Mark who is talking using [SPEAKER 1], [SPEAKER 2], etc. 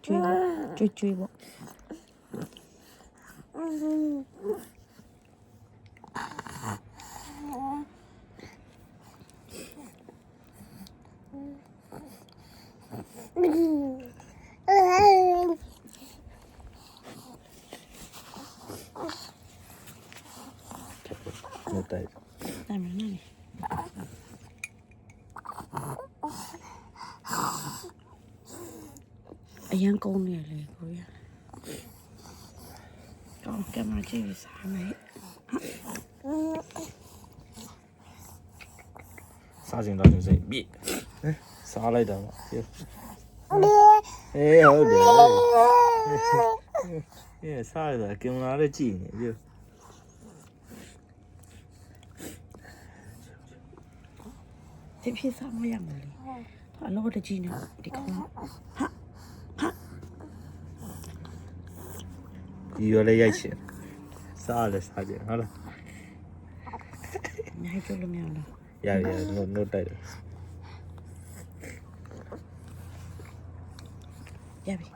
[SPEAKER 1] ကျွေးပေါ့
[SPEAKER 2] ဟုတ်တယ်
[SPEAKER 1] တိုင်မနေအရင်ကောင်းနေလေကိုရကောင်းကင်မရာကြည့်စားမယ်
[SPEAKER 2] စားချင်တော့စိတ်ပြည့်စားလိုက်တော့အေးဟုတ်တယ်စားရတာကင်မရာနဲ့ကြည့်နေပြ
[SPEAKER 1] ဒီဖြစ်စားမရမလဲအလောတကြီးနေဒီကောင်ဟာ
[SPEAKER 2] ဒီရလေးရိုက်ချင်စားလဲစားကြဟုတ်လား
[SPEAKER 1] မြိုက်ကြလို့မရလား
[SPEAKER 2] ရနို့တိုက်တယ်
[SPEAKER 1] ရပြီ